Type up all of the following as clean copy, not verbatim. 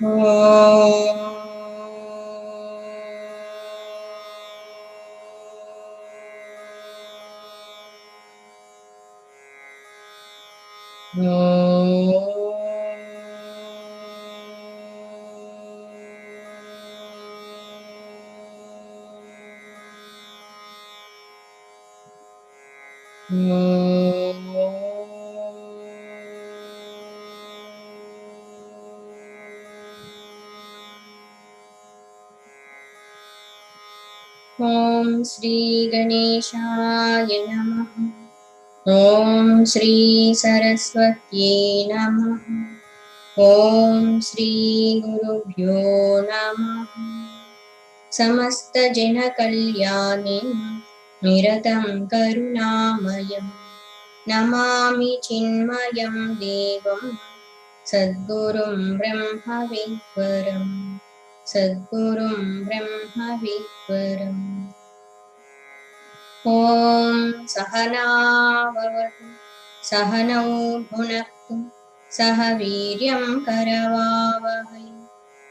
ओम श्री गणेशाय नमः। ओम श्री सरस्वत्यै नमः। ओम श्री गुरुभ्यो नमः। समस्त जन कल्याणे निरतं करुणामयं नमामि चिन्मयं देवं सद्गुरुं ब्रह्मविद्वरम् सद्गुरुं ब्रह्मविद्वरम्। ॐ सहना भवतु सहनौ भुनक्तु सह वीर्यं करवावहै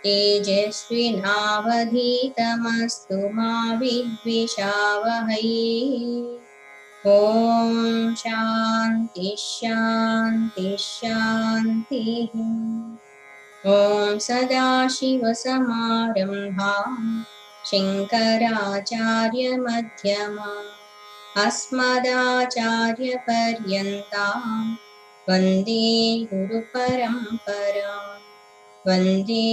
तेजस्विनावधीतमस्तु मा विद्विषावहै। ॐ शान्ति शान्ति शान्तिः। ॐ सदाशिवसमारम्भां शङ्कराचार्यमध्यमाम् अस्मदाचार्यपर्यन्तां वन्दे गुरुपरम्पराम् वन्दे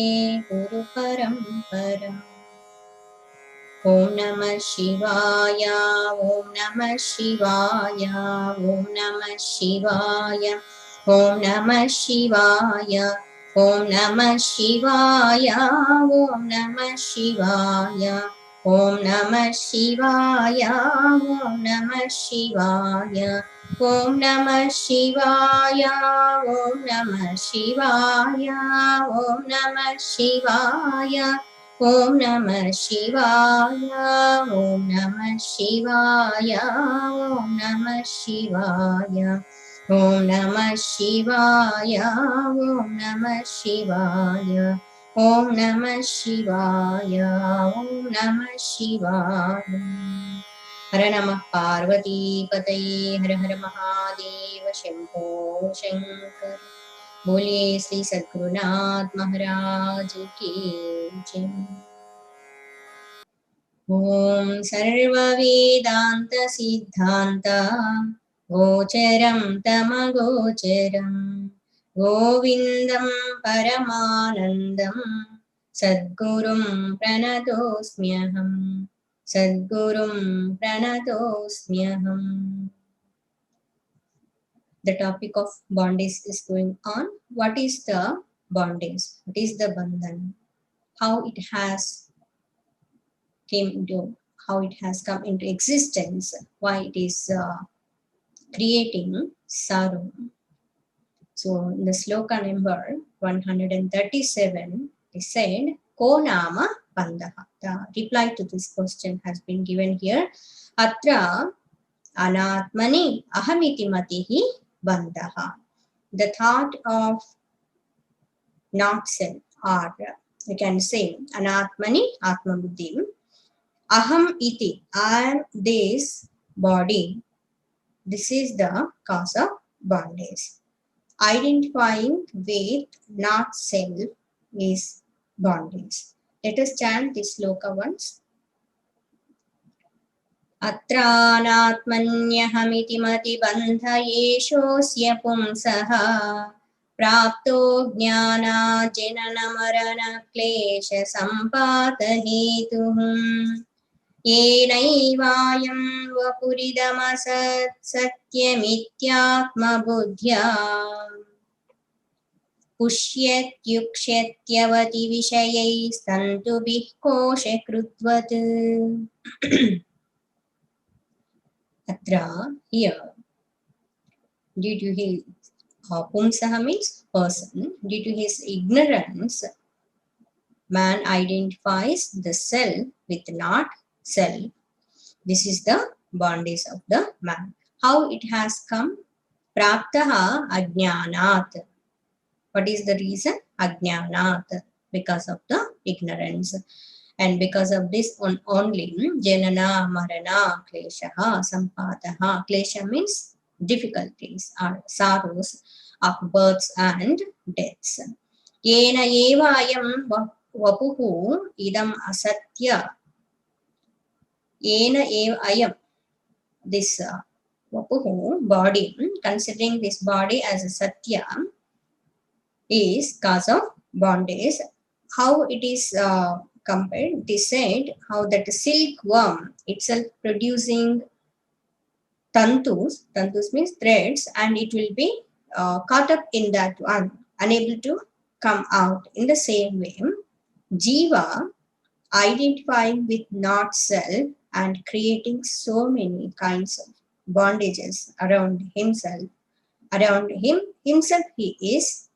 गुरुपरम्पराम्। ॐ नमः शिवाय ॐ नमः शिवाय ॐ नमः शिवाय ॐ नमः शिवाय ॐ नमः शिवाय ॐ नमः शिवाय ॐ नमः शिवाय ॐ नमः शिवाय ॐ नमः शिवाय ॐ नमः शिवाय ॐ नमः शिवाय ॐ नमः शिवाय ॐ नमः शिवाय ॐ नमः शिवाय ॐ नमः शिवाय ॐ नमः शिवाय ॐ नमः शिवाय ॐ नमः शिवाय। हर नमः पार्वतीपतये हर हर महादेव शंभो शंकर। बोलिए श्री सद्गुरुनाथ महाराज की जय। ओम सर्ववेदांत सिद्धांत गोचरं तमगोचरं गोविन्दं परमानन्दं सद्गुरुं प्रणतोऽस्म्यहं सद्गुरुं प्रणतोऽस्म्यहम्। The topic of bondage is going on. What is the bondage? What is the bandhan? How it has come into existence? Why it is creating sorrow? So in the sloka number 137, it said, Ko nama bandha? The reply to this question has been given here. Atra anatmani ahamiti matihi bandha. The thought of not self, or you can say anatmani atma buddhi, aham iti, I am this body. This is the cause of bondage. Identifying with not self is bondage. Let us chant this sloka once. अत्रानात्मन्यहमिति मतिबन्धयेषोऽस्य पुंसः प्राप्तो ज्ञानार्जनमरणक्लेशसम्पातहेतुः येनैवायं वपुरिदमसत्सत्यमित्यात्मबुद्ध्या पुष्यत्युक्ष्यत्यवति विषयैस्तन्तुभिः कोशकृत्वत्। Atra, here, due to his pumsaha means person, due to his ignorance, man identifies the self with not self. This is the bondage of the man. How it has come? Praptaha ajnanat. What is the reason? Ajnanat. because of the ignorance. And because of this only, janana, marana, kleshaha, sampadaha. Klesha means difficulties or sorrows of births and deaths. Yena eva ayam vapuhu idam asatya. Yena eva ayam. This vapuhu, body, considering this body as a satya, is cause of bondage. How it is compared? It is said how that silkworm itself producing tantus, tantus means threads, and it will be caught up in that one, unable to come out. In the same way, Jiva identifying with not self and creating so many kinds of bondages around himself. Around himself he is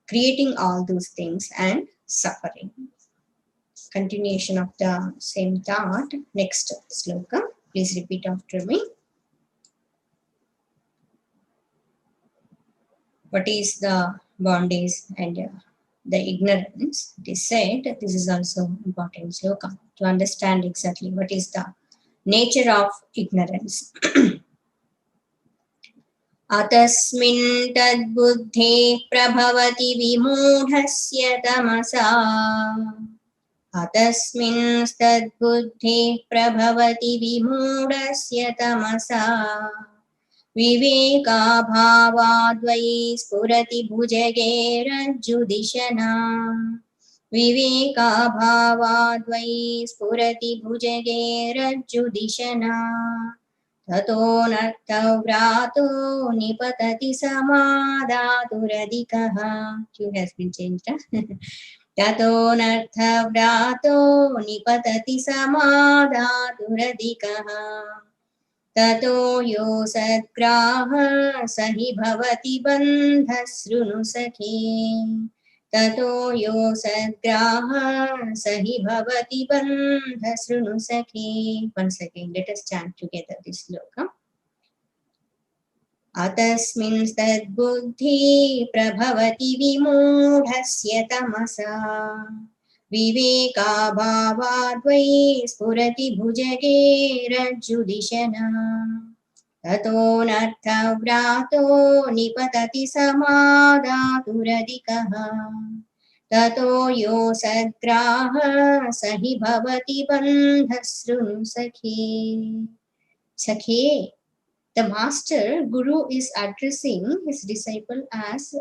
creating all those things and suffering. Continuation of the same thought. Next sloka. Please repeat after me. What is the bondage and the ignorance? It is said, this is also important sloka to understand exactly what is the nature of ignorance. Atasmin tadbuddhe prabhavati vimudhasya tamasa. Atasmin tadbuddhe prabhavati vimudhasya tamasa. Viveka bhavadvai spurati bhujage rajjudishana. Viveka bhavadvai spurati bhujage rajjudishana. Tato nartavrato nipatati samadhaturadikaha. Tune has been changed. Tato nartavrato nipatati samadhaturadikaha. Tato yo sadgraha sahi bhavati bandhasrunu sakhi. Tato yo sadgraha sahi bhavati bandhasrunu sakhi. Once again, let us chant together this sloka. Atasmin tadbuddhi prabhavati vimudhasya tamasa. Viveka bhavadvai spurati bhujage rajjudishana. Tato narthavrato nipatati samadhaturadikaha. Tato yo sadgraha sahi bhavati bandhasrunu sakhi. Sakhi. The master, Guru, is addressing his disciple as,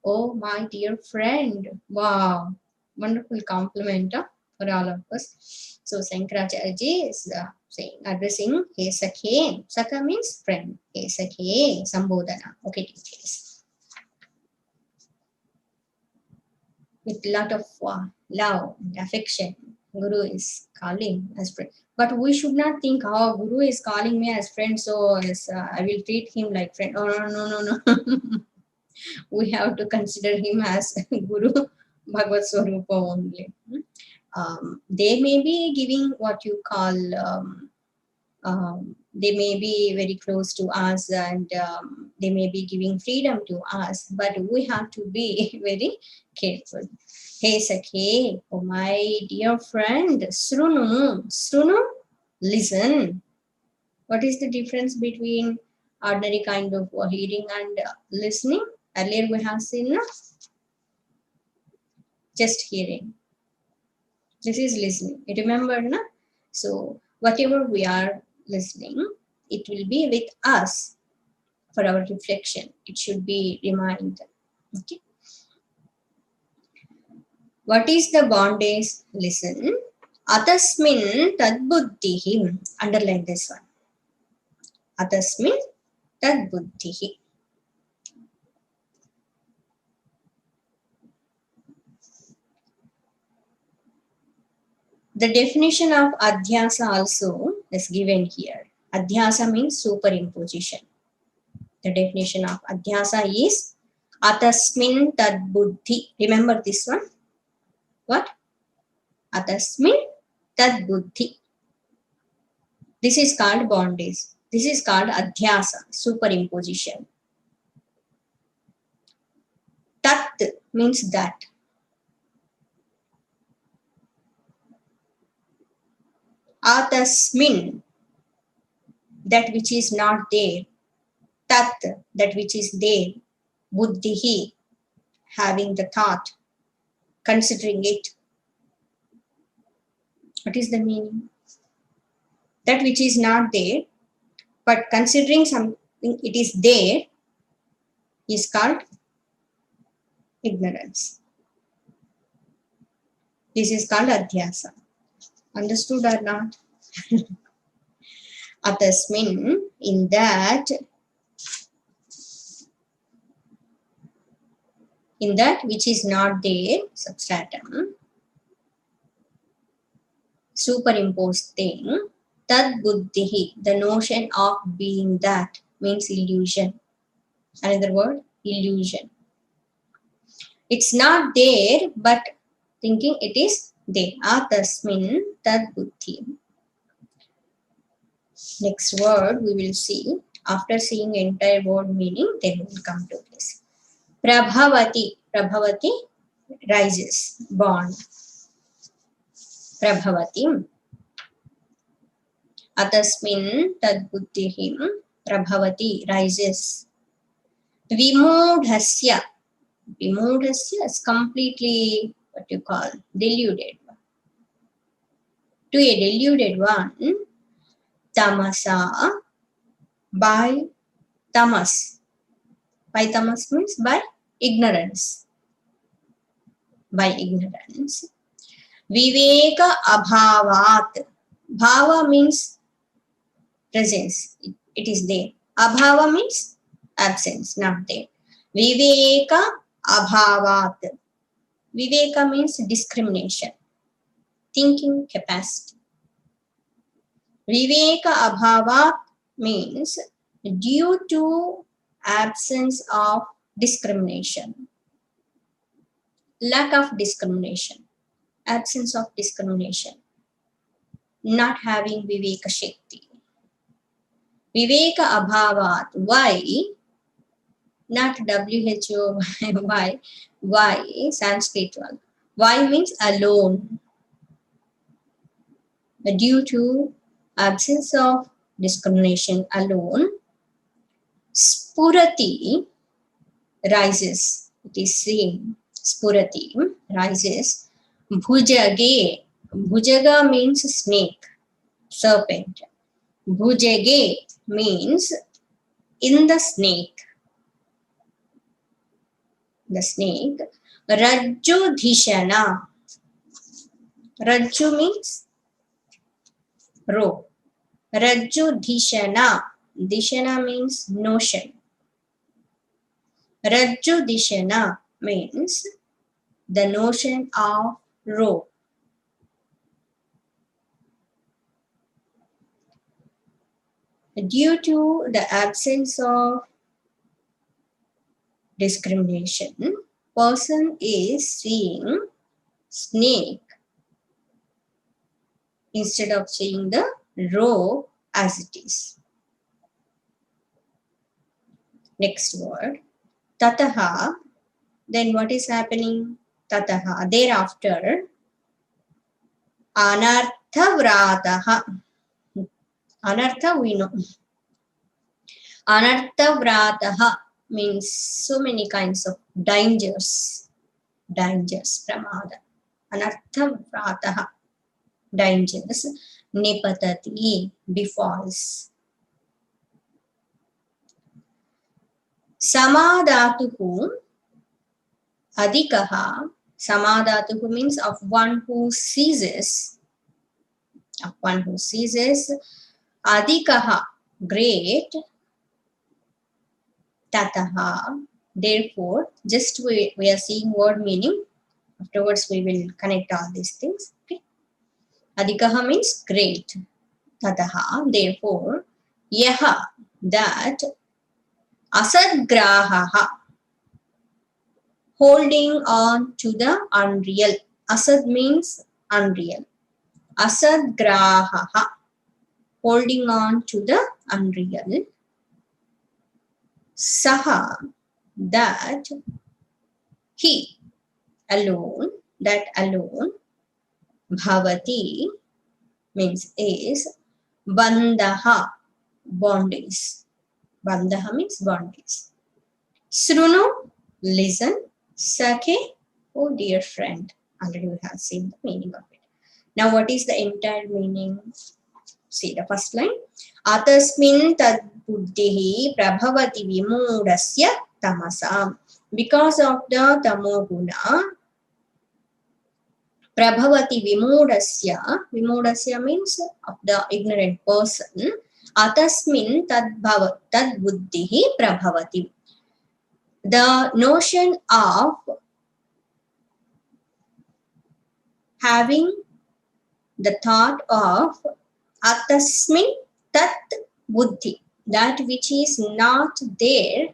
"Oh, my dear friend." Wow, wonderful compliment for all of us. So, Shankaracharyaji is saying, addressing, "Hey Sakhe." Sakha means friend. "Hey Sakhe," Sambodhana. Okay, teachers. With a lot of love and affection, Guru is calling as friend. But we should not think, "Oh, Guru is calling me as friend, so as, I will treat him like friend." Oh, no. We have to consider him as Guru Bhagavad Swarupa only. They may be giving what you call, they may be very close to us, and they may be giving freedom to us, but we have to be very careful. Hey Sakhe, oh my dear friend, Srunu. Srunu, listen. What is the difference between ordinary kind of hearing and listening? Earlier we have seen just hearing. This is listening. You remember, na? So whatever we are listening, it will be with us for our reflection. It should be reminded. Okay. What is the bondage? Listen. Atasmin tadbuddhihi. Underline this one. Atasmin tadbuddhihi. The definition of adhyasa also is given here. Adhyasa means superimposition. The definition of adhyasa is atasmin tadbuddhi. Remember this one? What? Atasmin tadbuddhi. This is called bondage. This is called adhyasa, superimposition. Tat means that. Atasmin, that which is not there. Tat, that which is there. Buddhihi, having the thought, considering it. What is the meaning? That which is not there, but considering something it is there, is called ignorance. This is called adhyasa. Understood or not? Atasmin, in that which is not there, substratum, superimposed thing, tad buddhihi, the notion of being that, means illusion. Another word, illusion. It's not there, but thinking it is there. Atasmin tad buddhi. Next word we will see. After seeing entire word meaning, then we will come to this. Prabhavati. Prabhavati, rises, born. Prabhavati. Atasmin tad buddhihim. Prabhavati, rises. Vimudhasya. Vimudhasya is completely, what you call, deluded. To a deluded one, tamasa, by tamas. By tamas means by ignorance. By ignorance. Viveka abhavat. Bhava means presence. It is there. Abhava means absence, not there. Viveka abhavat. Viveka means discrimination. Thinking capacity. Viveka abhavat means due to absence of discrimination. Lack of discrimination. Absence of discrimination. Not having Viveka Shakti. Viveka abhavat. Why? Not WHO. Why? Why? Sanskrit one. Why means alone. Due to absence of discrimination alone, spurati, rises. It is seen. Spurati, rises. Bhujage. Bhujaga means snake, serpent. Bhujage means in the snake. The snake. Rajju dhishana. Rajju means rope. Rajju dhishana. Dhishana means notion. Rajju dhishana means the notion of rope. Due to the absence of discrimination, person is seeing snake instead of seeing the rope as it is. Next word, tataha. Then what is happening? Tataha. Thereafter, anarthavrataha. Anartha we know. Anarthavrataha means so many kinds of dangers. Dangers, pramada. Anarthavrataha, dangers. Nipatati, befalls. Samadhatuhu, adhikaha. Samadhatuhu means of one who ceases. Of one who ceases. Adhikaha, great. Tataha, therefore, just we are seeing word meaning. Afterwards, we will connect all these things. Okay. Adhikaha means great. Tataha, therefore, yaha, that, asadgrahaha, holding on to the unreal. Asad means unreal. Asadgrahaha, holding on to the unreal. Saha, that, he, alone, that alone, bhavati, means is bandha, bondage. Bandha means bondage. Srunu, listen. Sakhe, oh dear friend. Already we have seen the meaning of it. Now what is the entire meaning? See the first line. Atasmin tad buddhihi prabhavati vimudasya tamasam. Because of the tamoguna, prabhavati vimudasya means of the ignorant person. Atasmin tad buddhihi prabhavati. The notion of having the thought of atasmin tat buddhi, that which is not there,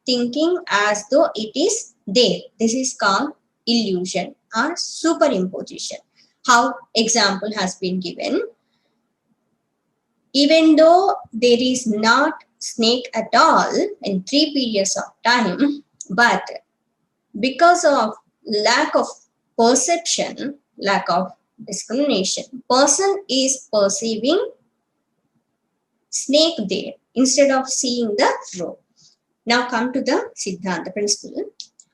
thinking as though it is there. This is called illusion or superimposition. How example has been given. Even though there is not snake at all in 3 periods of time, but because of lack of perception, lack of discrimination, person is perceiving snake there instead of seeing the rope. Now come to the Siddhanta principle.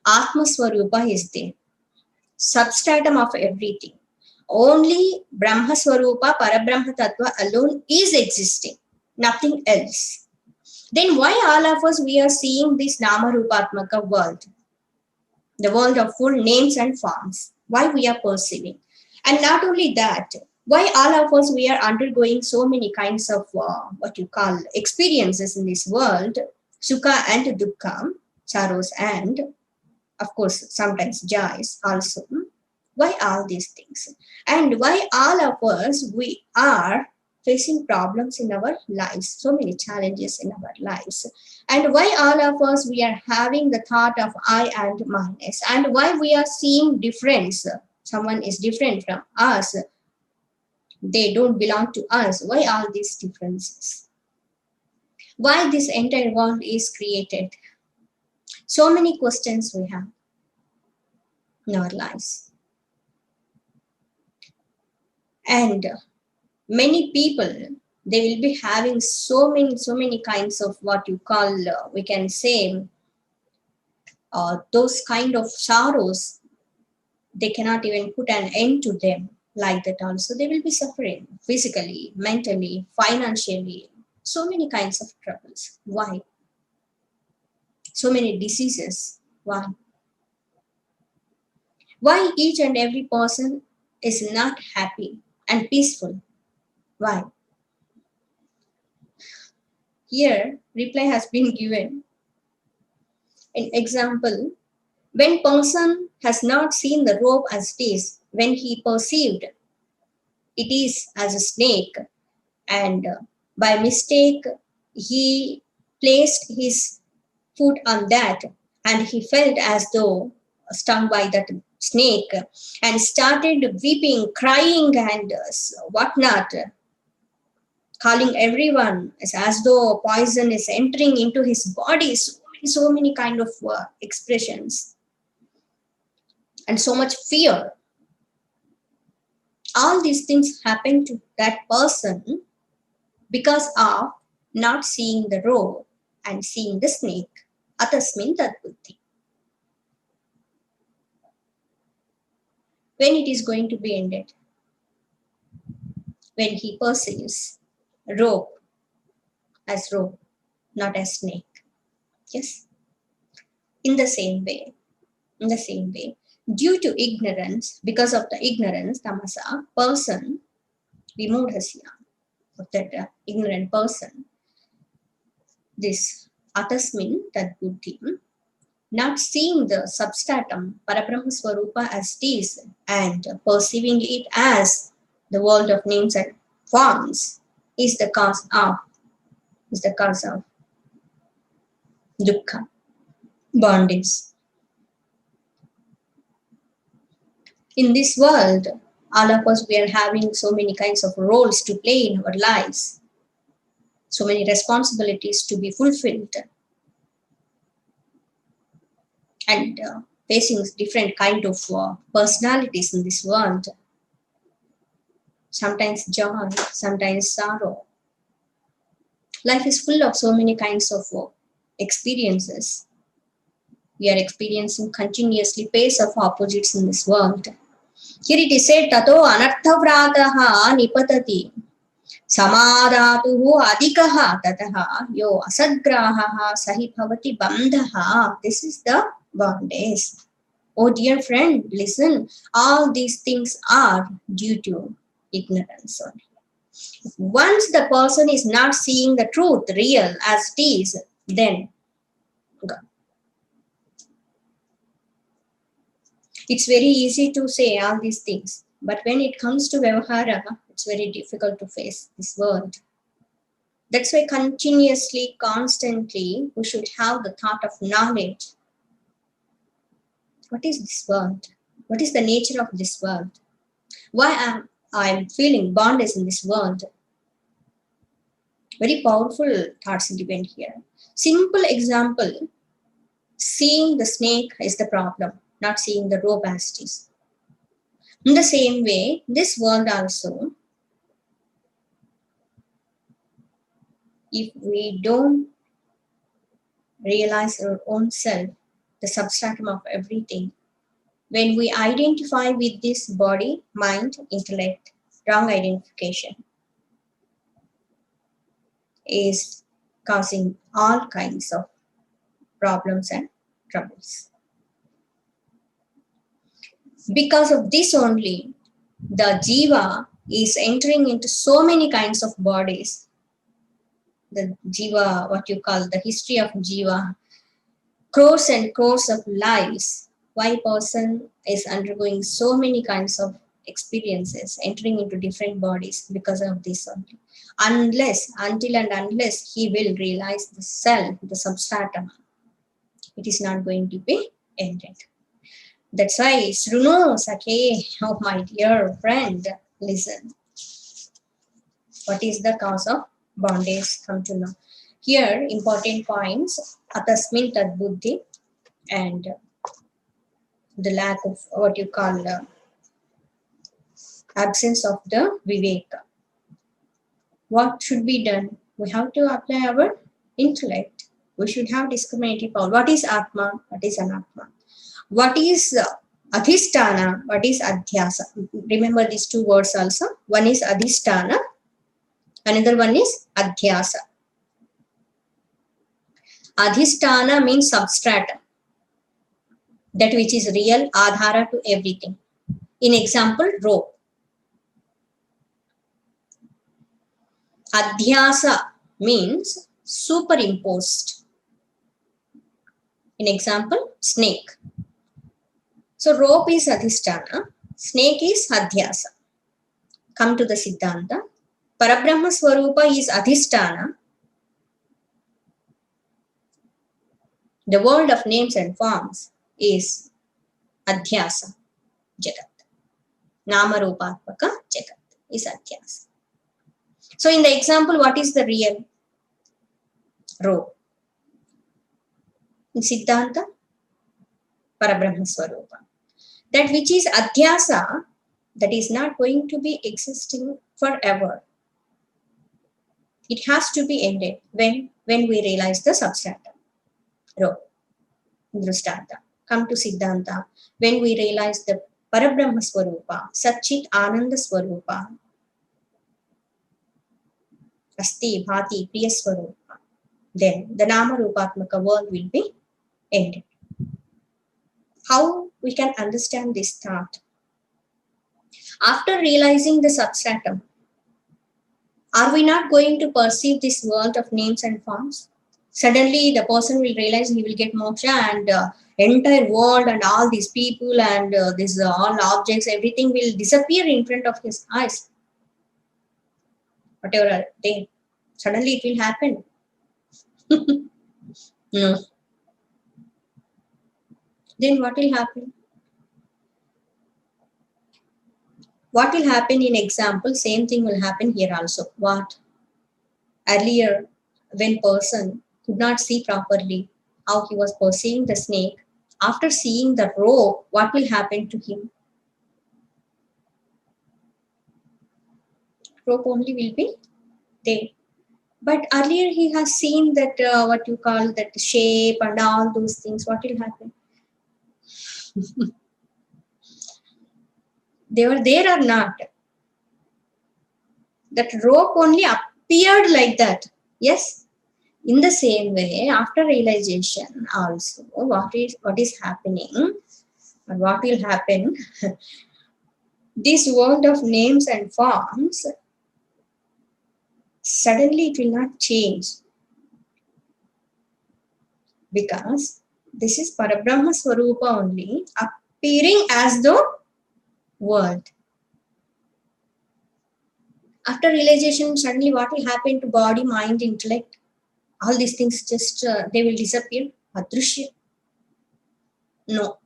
Atma Swarupa is there, substratum of everything. Only Brahma Swarupa, Parabrahma Tattva alone is existing, nothing else. Then why all of us we are seeing this Nama Rupatmaka world? The world of full names and forms. Why we are perceiving? And not only that, why all of us we are undergoing so many kinds of what you call experiences in this world, sukha and dukkha, sorrows and of course sometimes joys also. Why all these things? And why all of us we are facing problems in our lives, so many challenges in our lives? And why all of us we are having the thought of I and minus? And why we are seeing difference? Someone is different from us. They don't belong to us. Why all these differences? Why this entire world is created? So many questions we have in our lives. And many people, they will be having so many kinds of what you call, we can say, those kind of sorrows, they cannot even put an end to them like that also. They will be suffering physically, mentally, financially, so many kinds of troubles. Why? So many diseases. Why? Why each and every person is not happy and peaceful? Why? Here, reply has been given. An example, when person has not seen the rope as it is, when he perceived it is as a snake, and by mistake he placed his foot on that, and he felt as though stung by that snake, and started weeping, crying, and whatnot, calling everyone as though poison is entering into his body. So many kind of expressions, and so much fear. All these things happen to that person because of not seeing the rope and seeing the snake. Atasmin tat buddhi. When it is going to be ended? When he perceives rope as rope, not as snake. Yes. In the same way, due to ignorance, because of the ignorance, tamasa, person, vimudhasya, of that ignorant person, this atasmin tad buddhi, not seeing the substratum, Parabrahma Swarupa as it is, and perceiving it as the world of names and forms, is the cause of dukkha, bondage. In this world, all of us, we are having so many kinds of roles to play in our lives, so many responsibilities to be fulfilled, and facing different kind of personalities in this world. sometimes joy, sometimes sorrow. Life is full of so many kinds of experiences. We are experiencing continuously pairs of opposites in this world. Here it is said, Tato anarthavrataha nipatati samadhatuhu adikaha tataha yo asadgrahaha sahi bhavati bandhaha. This is the bondage. Oh dear friend, listen, all these things are due to ignorance only. Once the person is not seeing the truth real as it is, then it's very easy to say all these things. But when it comes to Vyavahara, it's very difficult to face this world. That's why continuously, constantly, we should have the thought of knowledge. What is this world? What is the nature of this world? Why am I feeling bondage in this world? Very powerful thoughts given here. Simple example, seeing the snake is the problem, not seeing the rope as it is. In the same way, this world also, if we don't realize our own self, the substratum of everything, when we identify with this body, mind, intellect, wrong identification is causing all kinds of problems and troubles. Because of this only, the jiva is entering into so many kinds of bodies. The jiva, what you call the history of jiva, crores and crores of lives. Why person is undergoing so many kinds of experiences, entering into different bodies because of this only. Until and unless he will realize the self, the substratum, it is not going to be ended. That's why, Sruno Sakhe, oh my dear friend, listen. What is the cause of bondage? Come to know. Here, important points, atasmin tad buddhi, and the lack of what you call absence of the viveka. What should be done? We have to apply our intellect. We should have discriminative power. What is Atma? What is Anatma? What is Adhisthana? What is Adhyasa? Remember these two words also. One is Adhisthana. Another one is Adhyasa. Adhisthana means substratum. That which is real, Adhara to everything. In example, rope. Adhyasa means superimposed. In example, snake. So rope is Adhisthana, snake is Adhyasa. Come to the Siddhanta. Parabrahma Swarupa is Adhisthana. The world of names and forms is Adhyasa Jagat. Nama Rupatmaka Jagat is Adhyasa. So in the example, what is the real? Rope. In Siddhanta, Parabrahma Swarupa. That which is Adhyasa, that is not going to be existing forever. It has to be ended when we realize the substratum. Rope. Drushtanta. Come to Siddhanta. When we realize the Parabrahma Swarupa, Satchit Ananda Swarupa, Asti Bhati Priya Swarupa, then the Nama Rupatmaka world will be ended. How we can understand this thought? After realizing the substratum, are we not going to perceive this world of names and forms? Suddenly the person will realize he will get moksha and entire world and all these people and all objects, everything will disappear in front of his eyes. Whatever are they, suddenly it will happen. No. Then what will happen? What will happen in example? Same thing will happen here also. What? Earlier, when person could not see properly how he was perceiving the snake, after seeing the rope, what will happen to him? rope only will be there. But earlier he has seen that what you call that shape and all those things. What will happen? They were there or not? That rope only appeared like that. Yes. In the same way, after realization also, what is happening or what will happen? This world of names and forms, suddenly it will not change, because this is Parabrahma Swarupa only appearing as the world. After realization, suddenly what will happen to body, mind, intellect? All these things just they will disappear. Adrushya. No.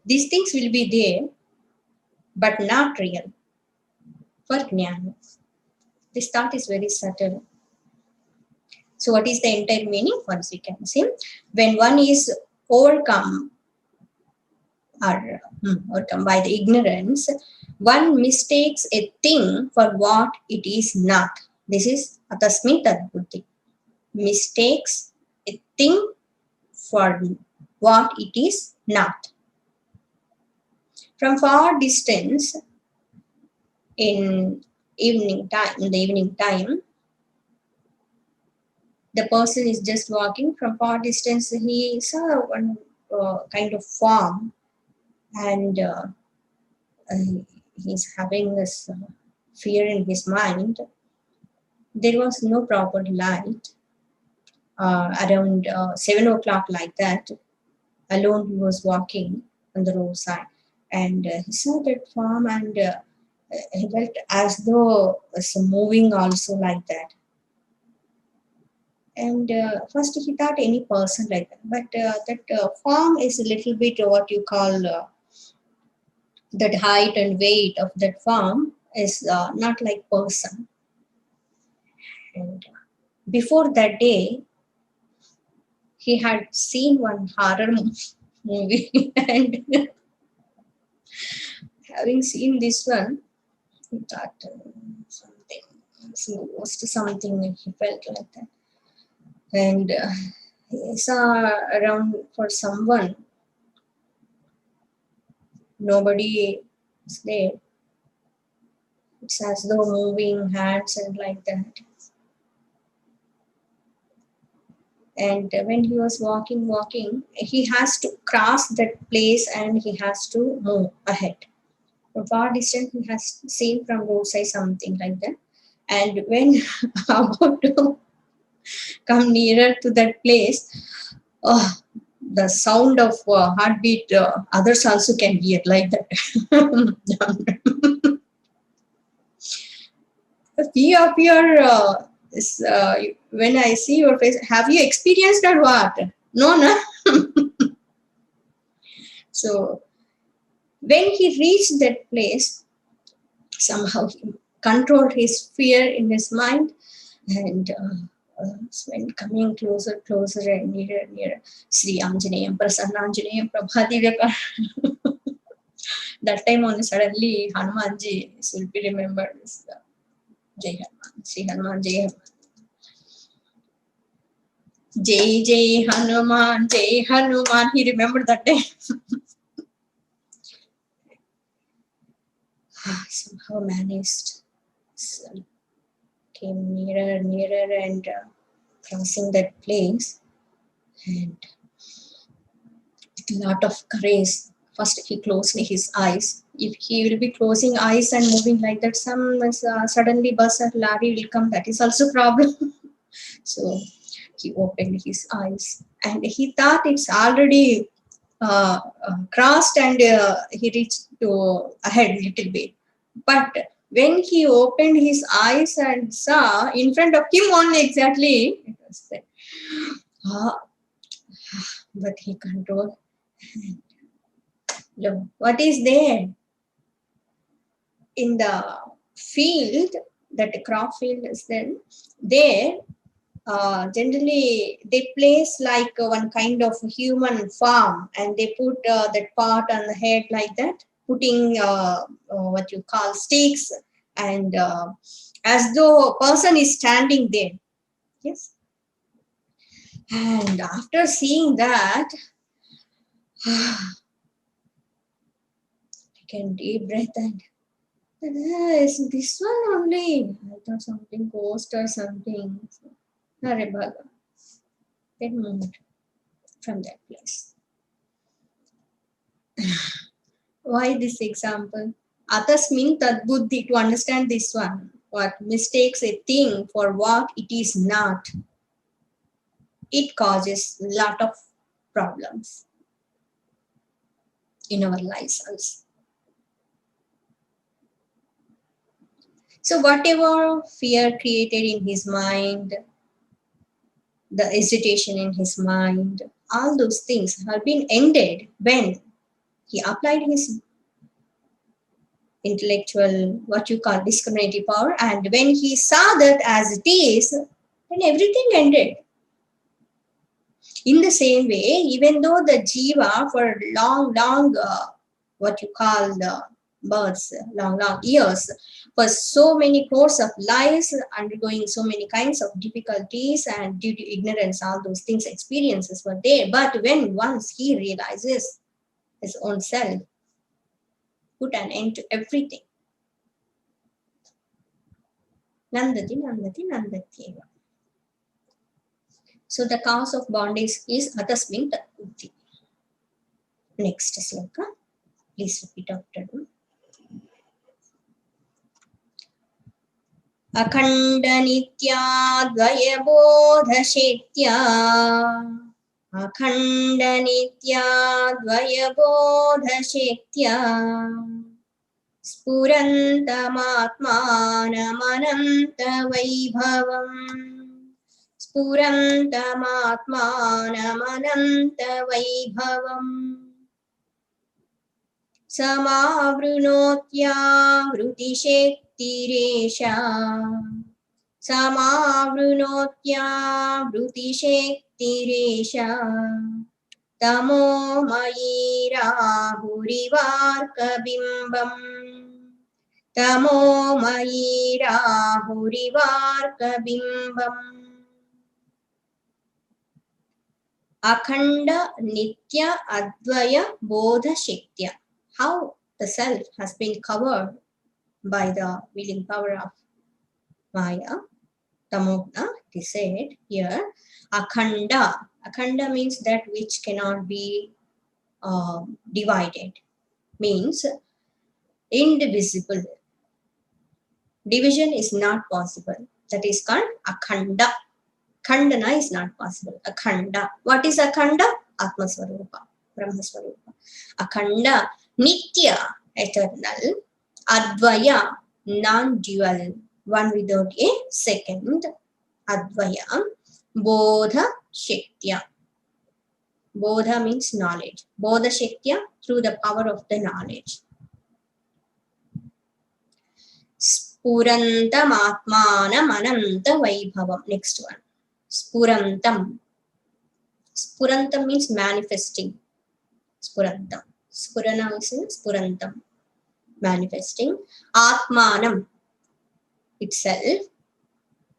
These things will be there, but not real. For Jnana. This thought is very subtle. So what is the entire meaning? Once we can see. When one is overcome or overcome by the ignorance, one mistakes a thing for what it is not. This is atasmi tad buddhi. Mistakes a thing for what it is not. From far distance, in the evening time, the person is just walking from far distance. He saw one kind of form, and he's having this fear in his mind. There was no proper light. Around 7 o'clock like that, alone he was walking on the roadside, and he saw that form, and he felt as though it's moving also like that. And first he thought any person like that, but that form is a little bit what you call that height and weight of that form is not like person. And before that day, he had seen one horror movie, and having seen this one, he thought something, some ghost, something. He felt like that, and he saw around for someone. Nobody is there. It's as though moving hands and like that. And when he was walking, he has to cross that place and he has to move ahead. From far distance, he has seen from roadside something like that. And when about to come nearer to that place, oh, the sound of heartbeat, others also can hear like that. Fear of your when I see your face, have you experienced that what? No. So when he reached that place, somehow he controlled his fear in his mind, and when coming closer and nearer, Sri Anjaneyam, Prasanna Anjaneyam, Prabhadivya. That time only suddenly Hanumanji will be remembered. Jai Hanuman, Sri Hanuman, Jai Hanuman. Jai Hanuman, Jai Hanuman. He remembered that day. Somehow managed. So came nearer and crossing that place, and with a lot of courage. First he closed his eyes. If he will be closing eyes and moving like that, some suddenly bus or lorry will come. That is also problem. So he opened his eyes and he thought it's already crossed, and he reached to ahead little bit. But when he opened his eyes and saw in front of him only exactly, it was that, but he controlled. Look, what is there? In the field, that crop field is there, generally they place like one kind of human form, and they put that part on the head like that, putting what you call stakes, and as though a person is standing there. Yes. And after seeing that, take a deep breath and is this one only? I thought something ghost or something. Hare Bhaga. Then moved from that place. Why this example? Atasmin tad buddhi, to understand this one. What mistakes a thing for what it is not, it causes a lot of problems in our lives also. So whatever fear created in his mind, the hesitation in his mind, all those things have been ended when he applied his intellectual, what you call discriminative power, and when he saw that as it is, then everything ended. In the same way, even though the jiva for long, what you call the births, long years, for so many crores of lives, undergoing so many kinds of difficulties, and due to ignorance, all those things, experiences were there. But when once he realizes his own self, put an end to everything. Nandati, nandati, nandatyeva. So the cause of bondage is atasmin tat buddhi. Next sloka. Please repeat after me. अखंड नित्याद्वयबोधशेत्या अखंड नित्याद्वयबोधशेत्या स्फुरन्तमात्मानमनन्तवैभवम् स्फुरन्तमात्मानमनन्तवैभवम् समावृणोत्यावृतिशेक्तिरेषा समावृणोत्यावृतिशेक्तिरेषा तमोमयीराहुरिवार्कबिम्बम् तमोमयीराहुरिवार्कबिम्बम् अखंड नित्य अद्वय बोधशक्त्या. How the self has been covered by the willing power of Maya, Tamogna, it is said here. Akhanda. Akhanda means that which cannot be divided. Means indivisible. Division is not possible. That is called Akhanda. Khandana is not possible. Akhanda. What is Akhanda? Atmaswarupa. Brahmaswarupa. Akhanda. Nitya, eternal. Advaya, non-dual, one without a second. Advaya. Bodha Shaktya. Bodha means knowledge. Bodha Shaktya, through the power of the knowledge. Spurantam Atmanam Ananta Vaibhavam. Next one. Spurantam. Spurantam means manifesting. Spurantam. Spurana is Spurantam. Manifesting. Atmanam itself.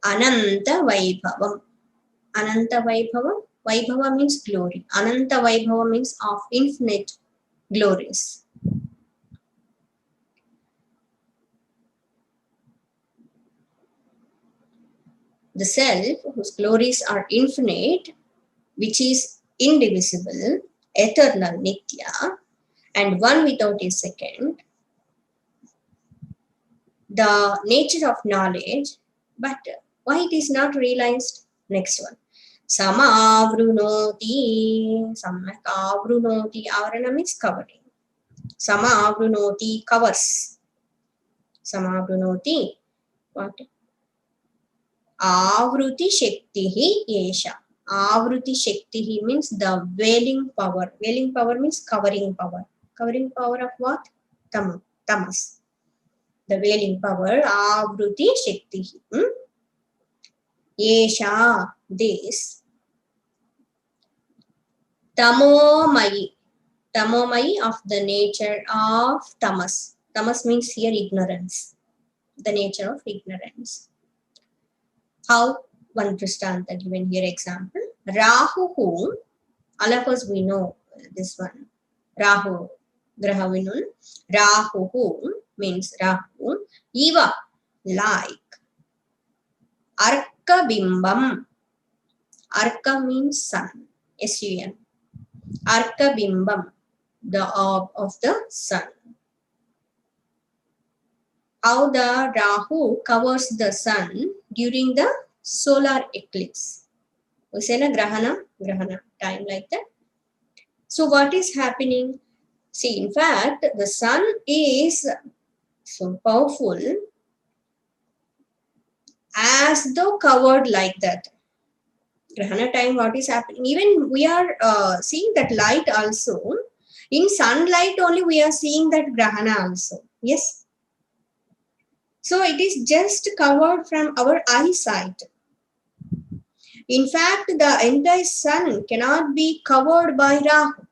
Ananta Vaibhavam. Ananta Vaibhavam. Vaibhava means glory. Ananta Vaibhava means of infinite glories. The self whose glories are infinite, which is indivisible, eternal, Nitya, and one without a second, the nature of knowledge, but why it is not realized? Next one. Samavrunoti. Samakavrunoti. Avrana means covering. Samavrunoti covers. Samavrunoti. What? Avruti Shaktihi Yesha. Avruti Shaktihi means the veiling power. Veiling power means covering power. Covering power of what? Tamas. The veiling power. Avruti Shaktihi. Esha, this. Tamomayi. Tamomayi of the nature of tamas. Tamas means here ignorance. The nature of ignorance. How? One Dristanta given here example. Rahu, all of us we know this one. Rahu, Grahavinun. Rahu means Rahu. Eva, like. Arka bimbam. Arka means sun. S-U-N. Arka bimbam, the orb of the sun. How the Rahu covers the sun during the solar eclipse. We say na grahana time like that. So what is happening? See, in fact, the sun is so powerful as though covered like that. Grahana time, what is happening? Even we are seeing that light also. In sunlight only we are seeing that grahana also. Yes. So it is just covered from our eyesight. In fact, the entire sun cannot be covered by Rahu.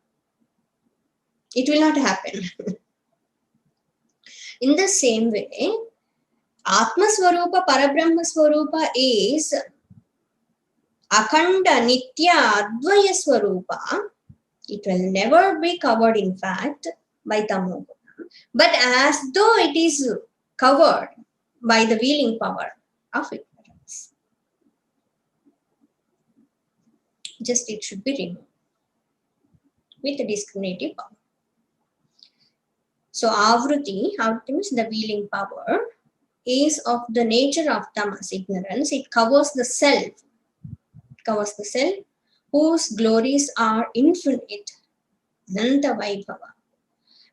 It will not happen. In the same way, Atma Swarupa, Parabrahma Swarupa is Akhanda Nitya Advaya Swarupa. It will never be covered, in fact, by Tamoguna. But as though it is covered by the wheeling power of ignorance. Just it should be removed with the discriminative power. So Avruti means the wheeling power, is of the nature of tamas, ignorance. It covers the self. Whose glories are infinite, Nanta Vaibhava,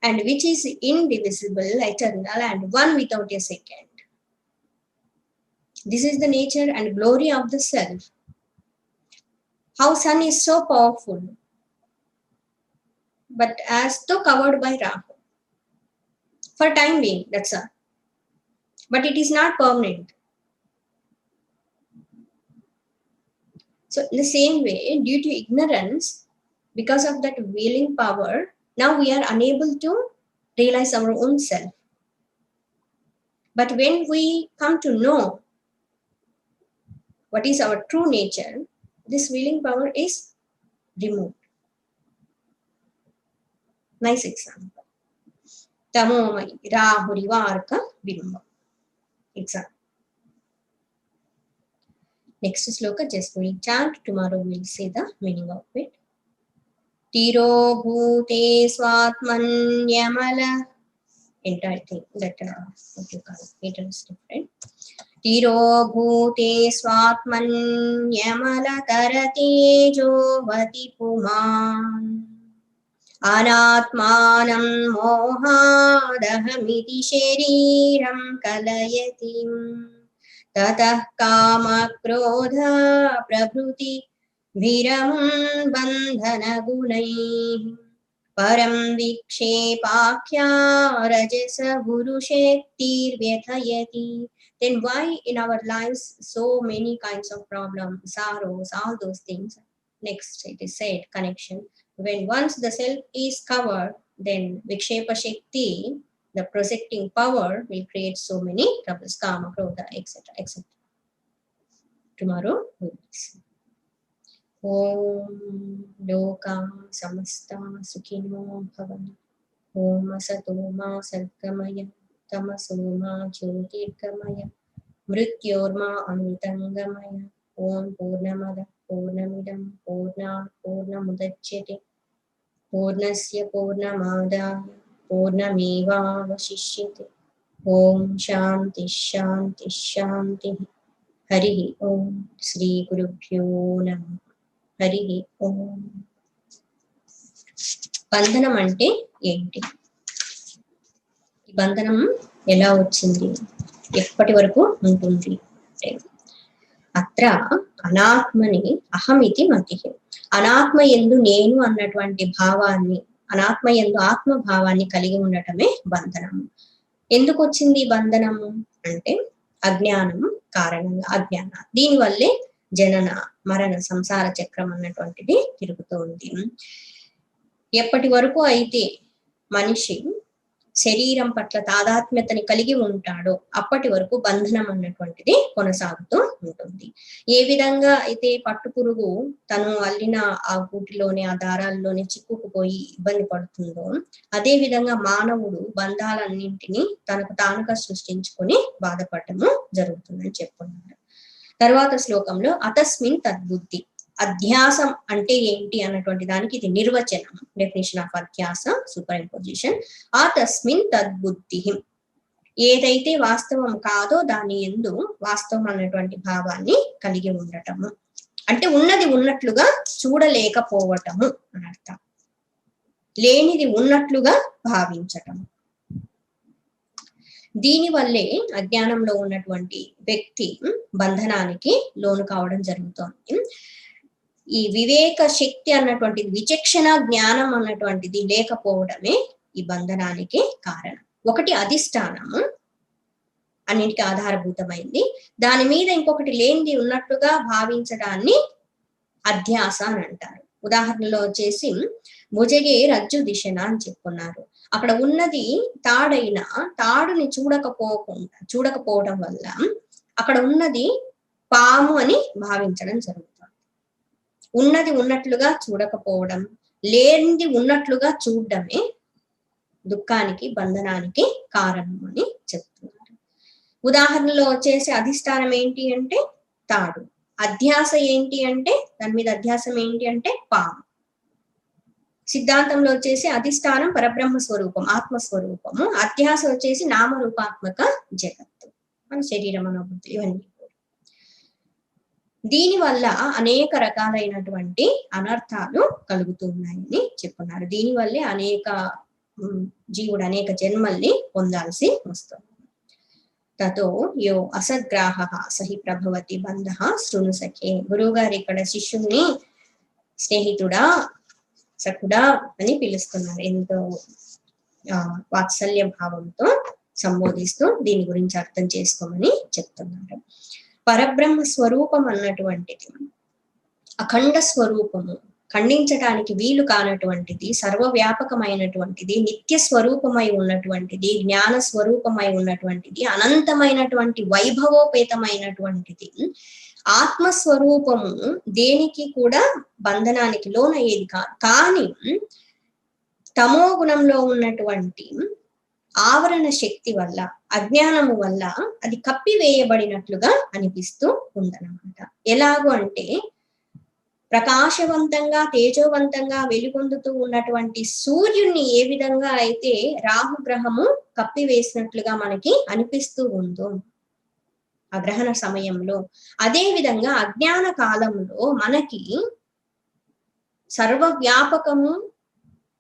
and which is indivisible, eternal, and one without a second. This is the nature and glory of the self. How sun is so powerful, but as though covered by Rahu. For time being, that's all. But it is not permanent. So in the same way, due to ignorance, because of that wheeling power, now we are unable to realize our own self. But when we come to know what is our true nature, this wheeling power is removed. Nice example. Tamomai Rahurivarka Bimba. Example. Next sloka, just we'll chant. Tomorrow we'll see the meaning of it. Tiro bhute swatmanyamala. Entire thing that what you call it is different. Tiro bhute swatmanyamala tarate jovati puman. Anatmanam mohadahamiti shariram kalayatim. Tatah kama krodha prabhuti viramam bandhana gunai. Param vikshepakya rajasa gurushektir vyathayati. Then why in our lives so many kinds of problems, sorrows, all those things? Next it is said, connection. When once the self is covered, then vikshepa shakti, the projecting power, will create so many troubles, kama, krodha, etc. etc. Tomorrow we will see. Om Loka Samasta Sukhino Bhavantu. Om Asato Ma Sadgamaya Tamaso Ma Jyotirgamaya Mrityorma Amritangamaya. Om Purnamada Purnamidam Purnamudachyate Purnasya Purnamadaya Purnameva Vashishyate. Om Shanti Shanti Shanti. Hari Om. Shri Gurubhyo Namah. Hari ఓం. బంధనం అంటే ఏంటి? ఈ బంధనం ఎలా వచ్చింది? ఎప్పటి వరకు ఉంటుంది? అత్ర అనాత్మని అహమితి మతి. అనాత్మ యందు నేను అన్నటువంటి భావాన్ని, అనాత్మ యందు ఆత్మ భావాన్ని కలిగి ఉండటమే బంధనము. ఎందుకు వచ్చింది బంధనము అంటే, అజ్ఞానం కారణంగా, అజ్ఞాన దీనివల్లే జనన మరణ సంసార చక్రం అన్నటువంటిది తిరుగుతూ ఉంది. ఎప్పటి వరకు అయితే మనిషి శరీరం పట్ల తాదాత్మ్యతని కలిగి ఉంటాడో అప్పటి వరకు బంధనం అన్నటువంటిది కొనసాగుతూ ఉంటుంది. ఏ విధంగా అయితే పట్టుపురుగు తను అల్లిన ఆ గూటిలోని ఆ దారాల్లోనే చిక్కుకుపోయి ఇబ్బంది పడుతుందో, అదే విధంగా మానవుడు బంధాలన్నింటినీ తనకు తానుగా సృష్టించుకొని బాధపడటము జరుగుతుందని చెప్పుకున్నారు. తర్వాత శ్లోకంలో అతస్మిన్ తద్బుద్ధి, అధ్యాసం అంటే ఏంటి అన్నటువంటి దానికి ఇది నిర్వచనం, డెఫినేషన్ ఆఫ్ అధ్యాస, సూపర్ ఇంపోజిషన్. ఆ తస్మిన్ తద్బుద్ధి, ఏదైతే వాస్తవం కాదో దాని యందు వాస్తవం అన్నటువంటి భావాన్ని కలిగి ఉండటము, అంటే ఉన్నది ఉన్నట్లుగా చూడలేకపోవటము అని అర్థం, లేనిది ఉన్నట్లుగా భావించటము. దీనివల్లే అజ్ఞానంలో ఉన్నటువంటి వ్యక్తి బంధనానికి లోను కావడం జరుగుతోంది. ఈ వివేక శక్తి అన్నటువంటిది, విచక్షణ జ్ఞానం అన్నటువంటిది లేకపోవడమే ఈ బంధనానికి కారణం. ఒకటి అధిష్టానము, అన్నిటికీ ఆధారభూతమైంది, దాని మీద ఇంకొకటి లేనిది ఉన్నట్లుగా భావించడాన్ని అధ్యాస అని అంటారు. ఉదాహరణలో వచ్చేసి భుజగే రజ్జు దిశన అని చెప్పుకున్నారు. అక్కడ ఉన్నది తాడైన తాడుని చూడకపోవడం వల్ల అక్కడ ఉన్నది పాము అని భావించడం జరుగుతుంది. ఉన్నది ఉన్నట్లుగా చూడకపోవడం, లేనిది ఉన్నట్లుగా చూడడమే దుఃఖానికి, బంధనానికి కారణం అని చెప్తున్నారు. ఉదాహరణలో వచ్చేసి అధిష్టానం ఏంటి అంటే తాడు, అధ్యాస ఏంటి అంటే దాని మీద అధ్యాసం ఏంటి అంటే పాము. సిద్ధాంతంలో వచ్చేసి అధిష్టానం పరబ్రహ్మ స్వరూపం, ఆత్మస్వరూపము, అధ్యాస వచ్చేసి నామరూపాత్మక జగత్తు, మన శరీరం, అనుభూతి, ఇవన్నీ. దీని వల్ల అనేక రకాలైనటువంటి అనర్థాలు కలుగుతున్నాయని చెప్పున్నారు. దీనివల్లే అనేక జీవుడు అనేక జన్మల్ని పొందాల్సి వస్తుంది. తతో యో అసద్గ్రాహ సహి ప్రభవతి బంధ శృణు సఖే. గురువు గారు ఇక్కడ శిష్యుణ్ణి స్నేహితుడా, సఖుడా అని పిలుస్తున్నారు. ఎంతో వాత్సల్య భావంతో సంబోధిస్తూ దీని గురించి అర్థం చేసుకోమని చెప్తున్నారు. పరబ్రహ్మ స్వరూపం అన్నటువంటిది అఖండ స్వరూపము, ఖండించటానికి వీలు కానటువంటిది, సర్వవ్యాపకమైనటువంటిది, నిత్య స్వరూపమై ఉన్నటువంటిది, జ్ఞాన స్వరూపమై ఉన్నటువంటిది, అనంతమైనటువంటి వైభవోపేతమైనటువంటిది. ఆత్మస్వరూపము దేనికి కూడా బంధనానికి లోనయ్యేది కాదు. కానీ తమో గుణంలో ఉన్నటువంటి ఆవరణ శక్తి వల్ల, అజ్ఞానము వల్ల అది కప్పివేయబడినట్లుగా అనిపిస్తూ ఉందన్నమాట. ఎలాగూ అంటే ప్రకాశవంతంగా, తేజోవంతంగా వెలుగొందుతూ ఉన్నటువంటి సూర్యుడిని ఏ విధంగా అయితే రాహుగ్రహము కప్పివేసినట్లుగా మనకి అనిపిస్తూ ఉందో ఆ గ్రహణ సమయంలో, అదే విధంగా అజ్ఞాన కాలంలో మనకి సర్వవ్యాపకము,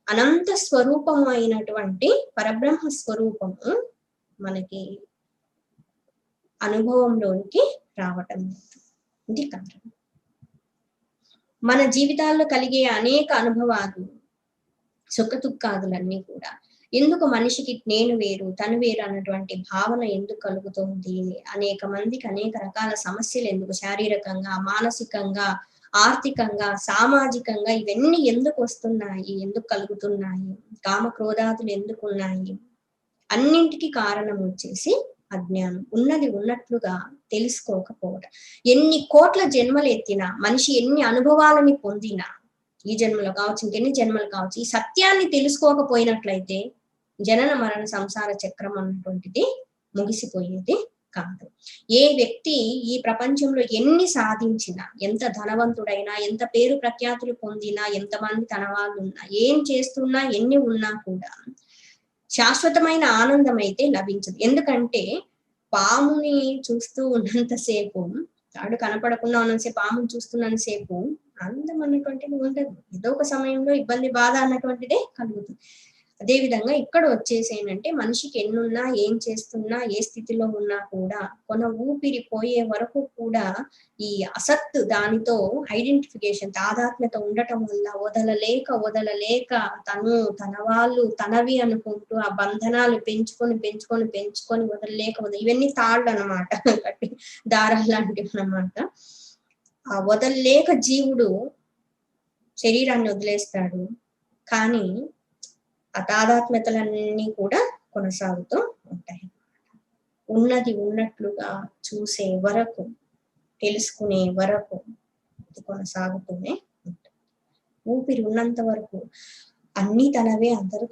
అనంత స్వరూపము అయినటువంటి పరబ్రహ్మ స్వరూపము మనకి అనుభవంలోనికి రావటం ఇది కారణం. మన జీవితాల్లో కలిగే అనేక అనుభవాలు, సుఖ దుఃఖాదులన్నీ కూడా ఎందుకు మనిషికి నేను వేరు తను వేరు అన్నటువంటి భావన ఎందుకు కలుగుతుంది, అనేక మందికి అనేక రకాల సమస్యలు ఎందుకు, శారీరకంగా, మానసికంగా, ఆర్థికంగా, సామాజికంగా ఇవన్నీ ఎందుకు వస్తున్నాయి, ఎందుకు కలుగుతున్నాయి, కామ క్రోధాదులు ఎందుకు ఉన్నాయి, అన్నింటికి కారణం వచ్చేసి అజ్ఞానం. ఉన్నది ఉన్నట్లుగా తెలుసుకోకపోవడం. ఎన్ని కోట్ల జన్మలు ఎత్తినా, మనిషి ఎన్ని అనుభవాలని పొందినా, ఈ జన్మలో కావచ్చు, ఇంకెన్ని జన్మలు కావచ్చు, ఈ సత్యాన్ని తెలుసుకోకపోయినట్లయితే జనన మరణ సంసార చక్రం అన్నటువంటిది ముగిసిపోయేది కాదు. ఏ వ్యక్తి ఈ ప్రపంచంలో ఎన్ని సాధించినా, ఎంత ధనవంతుడైనా, ఎంత పేరు ప్రఖ్యాతులు పొందినా, ఎంతమంది తన వాళ్ళు ఉన్నా, ఏం చేస్తున్నా, ఎన్ని ఉన్నా కూడా శాశ్వతమైన ఆనందం అయితే లభించదు. ఎందుకంటే పాముని చూస్తూ ఉన్నంతసేపు, తాడు కనపడకుండా ఉన్నంతసేపు, పాముని చూస్తున్నంతసేపు ఆనందం అన్నటువంటిది ఉండదు. ఏదో ఒక సమయంలో ఇబ్బంది, బాధ అన్నటువంటిదే కలుగుతుంది. అదే విధంగా ఇక్కడ వచ్చేసేనంటే మనిషికి ఎన్నున్నా ఏం చేస్తున్నా ఏ స్థితిలో ఉన్నా కూడా కొన ఊపిరి పోయే వరకు కూడా ఈ అసత్ దానితో ఐడెంటిఫికేషన్ తాదాత్మ్యత ఉండటం వల్ల వదలలేక తను తన వాళ్ళు తనవి అనుకుంటూ ఆ బంధనాలు పెంచుకొని వదలలేక ఇవన్నీ తాళ్ళు అనమాట, కట్టి దారాలు లాంటివి అనమాట. ఆ వదలలేక జీవుడు శరీరాన్ని వదిలేస్తాడు, కానీ ఆ తాదాత్మ్యతలన్నీ కూడా కొనసాగుతూ ఉంటాయి. ఉన్నది ఉన్నట్లుగా చూసే వరకు, తెలుసుకునే వరకు కొనసాగుతూనే ఉంటుంది. ఊపిరి ఉన్నంత వరకు అన్ని తనవే, అందరూ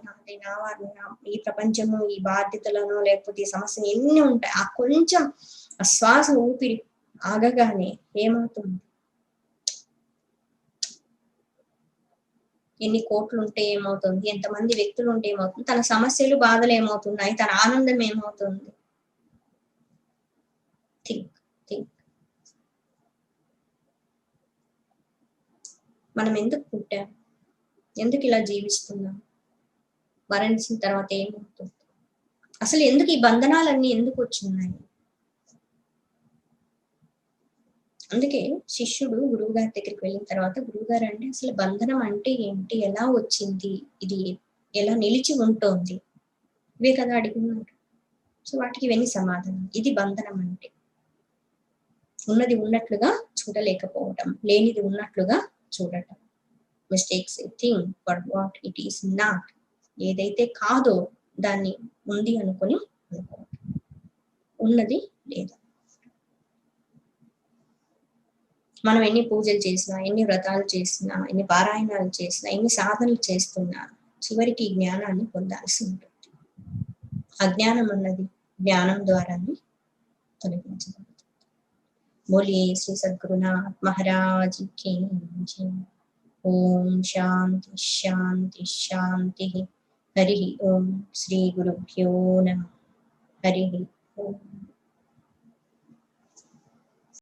నాది నా వారిని, ఈ ప్రపంచము, ఈ బాధ్యతలను లేకపోతే ఈ సమస్యలు ఎన్ని ఉంటాయి. ఆ కొంచెం ఆ శ్వాస ఊపిరి ఆగగానే ఏమవుతుంది, ఎన్ని కోట్లు ఉంటే ఏమవుతుంది, ఎంతమంది వ్యక్తులు ఉంటే ఏమవుతుంది, తన సమస్యలు బాధలు ఏమవుతున్నాయి, తన ఆనందం ఏమవుతుంది. Think think. మనం ఎందుకు పుట్టాం, ఎందుకు ఇలా జీవిస్తున్నాం, మరణించిన తర్వాత ఏమవుతుంది, అసలు ఎందుకు ఈ బంధనాలన్నీ ఎందుకు వచ్చున్నాయి. అందుకే శిష్యుడు గురువు గారి దగ్గరికి వెళ్ళిన తర్వాత, గురువుగారు అంటే అసలు బంధనం అంటే ఏంటి, ఎలా వచ్చింది, ఇది ఎలా నిలిచి ఉంటోంది, ఇవే కదా అడిగినారు. సో వాటికి ఇవన్నీ సమాధానం. ఇది బంధనం అంటే ఉన్నది ఉన్నట్లుగా చూడలేకపోవటం, లేనిది ఉన్నట్లుగా చూడటం. Mistakes thing for what it is not. ఏదైతే కాదో దాన్ని ఉంది అనుకుని అనుకోవటం, ఉన్నది లేదా. మనం ఎన్ని పూజలు చేసినా, ఎన్ని వ్రతాలు చేసినా, ఎన్ని పారాయణాలు చేసినా, ఎన్ని సాధనలు చేస్తున్నా చివరికి జ్ఞానాన్ని పొందాల్సి ఉంటుంది. అజ్ఞానం అన్నది జ్ఞానం ద్వారానే తొలగించబడుతుంది. बोलिए श्री सद्गुरुनाथ महाराज की जय। ओम शांति शांति शांति। हरि ओम। श्री गुरुभ्यो नमः। हरि ओम।